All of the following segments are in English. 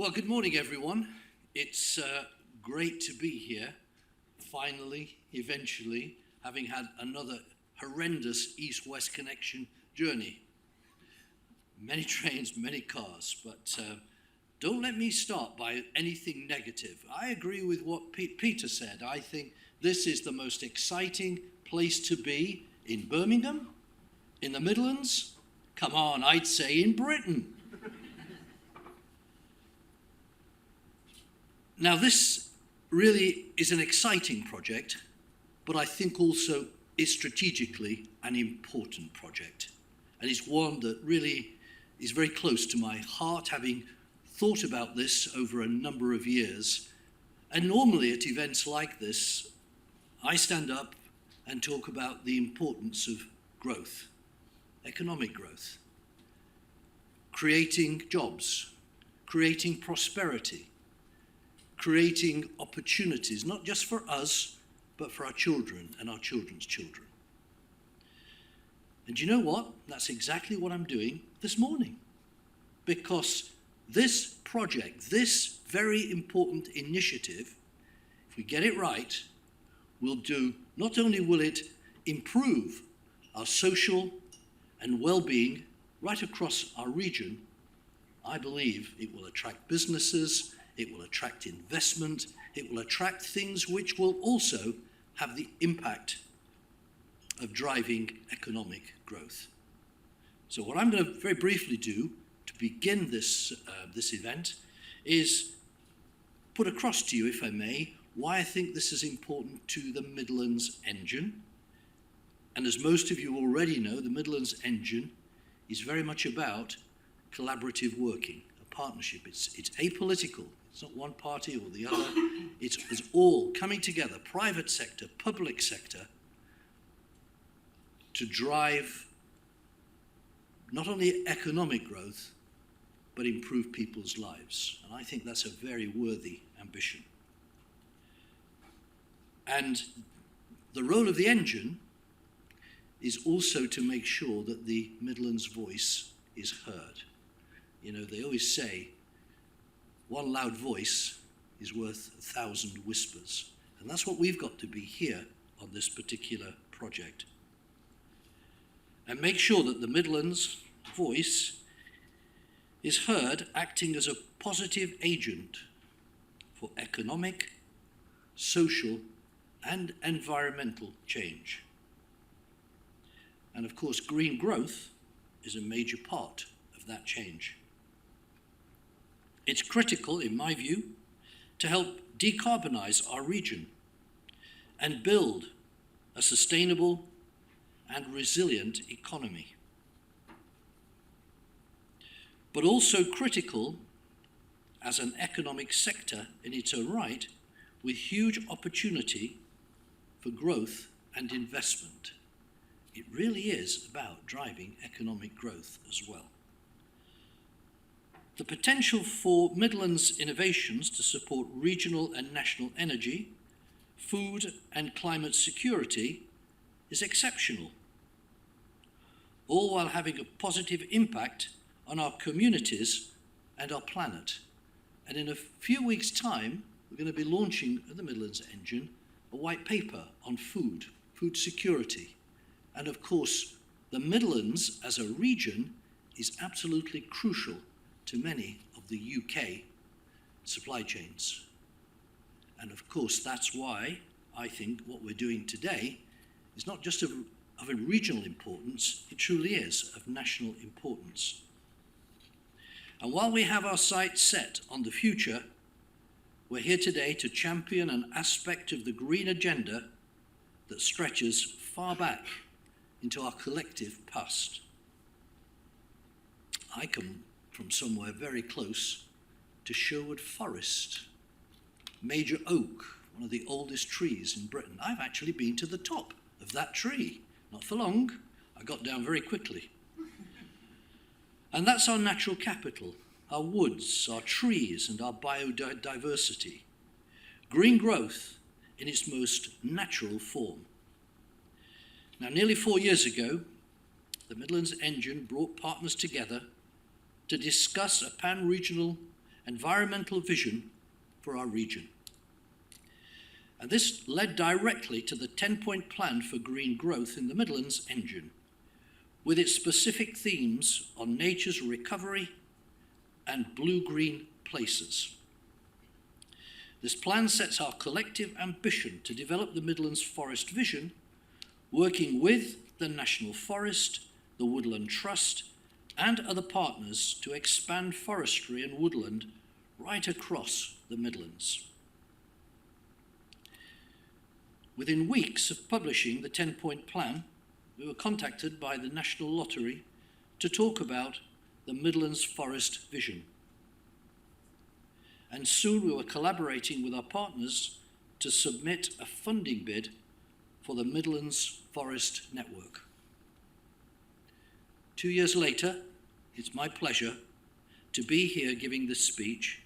Well, good morning, everyone. It's great to be here, finally, eventually, having had another horrendous east-west connection journey. Many trains, many cars, but don't let me start by anything negative. I agree with what Peter said. I think this is the most exciting place to be in Birmingham, in the Midlands, come on, I'd say in Britain. Now, this really is an exciting project, but I think also is strategically an important project. And it's one that really is very close to my heart, having thought about this over a number of years. And normally at events like this, I stand up and talk about the importance of growth, economic growth, creating jobs, creating prosperity, creating opportunities, not just for us, but for our children and our children's children. And you know what? That's exactly what I'm doing this morning. Because this project, this very important initiative, if we get it right, not only will it improve our social and well-being right across our region, I believe it will attract businesses, it will attract investment, it will attract things which will also have the impact of driving economic growth. So what I'm going to very briefly do to begin this event is put across to you, if I may, why I think this is important to the Midlands engine. And as most of you already know, the Midlands engine is very much about collaborative working, a partnership. It's apolitical. It's not one party or the other. It's all coming together, private sector, public sector, to drive not only economic growth, but improve people's lives. And I think that's a very worthy ambition. And the role of the engine is also to make sure that the Midlands voice is heard. You know, they always say, one loud voice is worth 1,000 whispers. And that's what we've got to be here on this particular project. And make sure that the Midlands voice is heard, acting as a positive agent for economic, social, and environmental change. And of course, green growth is a major part of that change. It's critical, in my view, to help decarbonize our region and build a sustainable and resilient economy. But also critical as an economic sector in its own right, with huge opportunity for growth and investment. It really is about driving economic growth as well. The potential for Midlands innovations to support regional and national energy, food and climate security is exceptional, all while having a positive impact on our communities and our planet. And in a few weeks' time, we're going to be launching at the Midlands Engine a white paper on food security. And of course, the Midlands as a region is absolutely crucial to many of the UK supply chains. And of course, that's why I think what we're doing today is not just of a regional importance, it truly is of national importance. And while we have our sights set on the future, we're here today to champion an aspect of the green agenda that stretches far back into our collective past. I come from somewhere very close to Sherwood Forest, major oak, one of the oldest trees in Britain. I've actually been to the top of that tree, not for long. I got down very quickly. And that's our natural capital, our woods, our trees, and our biodiversity. Green growth in its most natural form. Now, nearly 4 years ago, the Midlands Engine brought partners together to discuss a pan-regional environmental vision for our region. And this led directly to the 10-point plan for green growth in the Midlands engine, with its specific themes on nature's recovery and blue-green places. This plan sets our collective ambition to develop the Midlands Forest vision, working with the National Forest, the Woodland Trust, and other partners to expand forestry and woodland right across the Midlands. Within weeks of publishing the 10-point plan, we were contacted by the National Lottery to talk about the Midlands Forest vision. And soon we were collaborating with our partners to submit a funding bid for the Midlands Forest Network. 2 years later, it's my pleasure to be here giving this speech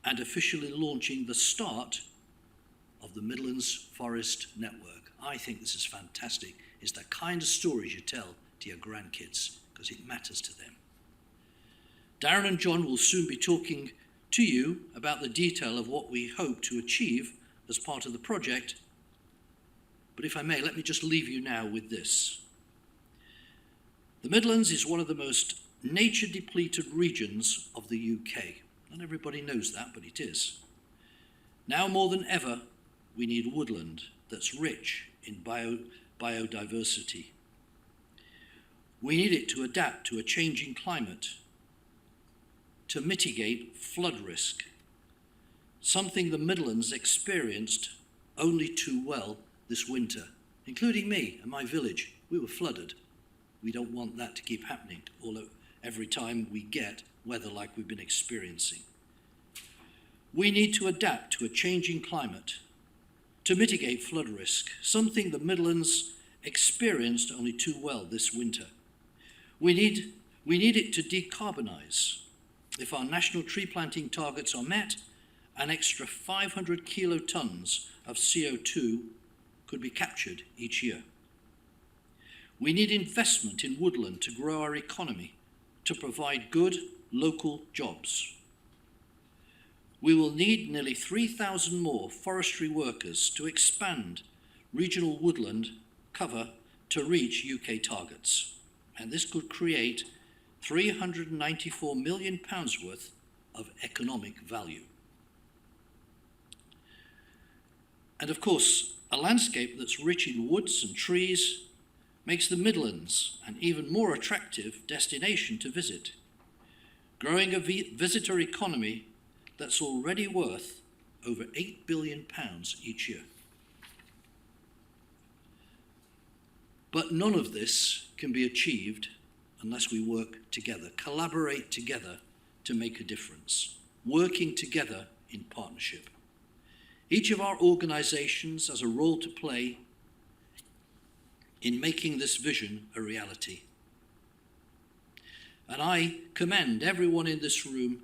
and officially launching the start of the Midlands Forest Network. I think this is fantastic. It's the kind of stories you tell to your grandkids because it matters to them. Darren and John will soon be talking to you about the detail of what we hope to achieve as part of the project. But if I may, let me just leave you now with this. The Midlands is one of the most nature-depleted regions of the UK. Not everybody knows that, but it is. Now more than ever, we need woodland that's rich in biodiversity. We need it to adapt to a changing climate, to mitigate flood risk, something the Midlands experienced only too well this winter, including me and my village. We were flooded. We don't want that to keep happening every time we get weather like we've been experiencing. We need to adapt to a changing climate, to mitigate flood risk, something the Midlands experienced only too well this winter. We need it to decarbonise. If our national tree planting targets are met, an extra 500 kilotons of CO2 could be captured each year. We need investment in woodland to grow our economy, to provide good local jobs. We will need nearly 3,000 more forestry workers to expand regional woodland cover to reach UK targets. And this could create £394 million worth of economic value. And of course, a landscape that's rich in woods and trees makes the Midlands an even more attractive destination to visit, growing a visitor economy that's already worth over £8 billion each year. But none of this can be achieved unless we work together, collaborate together to make a difference, working together in partnership. Each of our organisations has a role to play in making this vision a reality. And I commend everyone in this room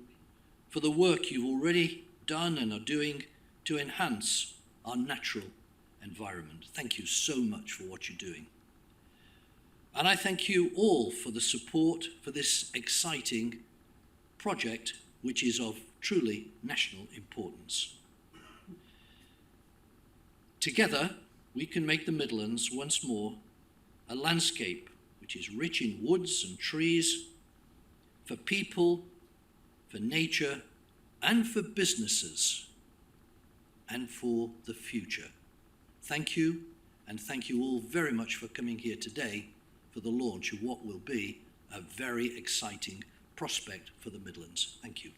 for the work you've already done and are doing to enhance our natural environment. Thank you so much for what you're doing. And I thank you all for the support for this exciting project, which is of truly national importance. Together, we can make the Midlands once more a landscape which is rich in woods and trees for people, for nature, and for businesses, and for the future. Thank you, and thank you all very much for coming here today for the launch of what will be a very exciting prospect for the Midlands. Thank you.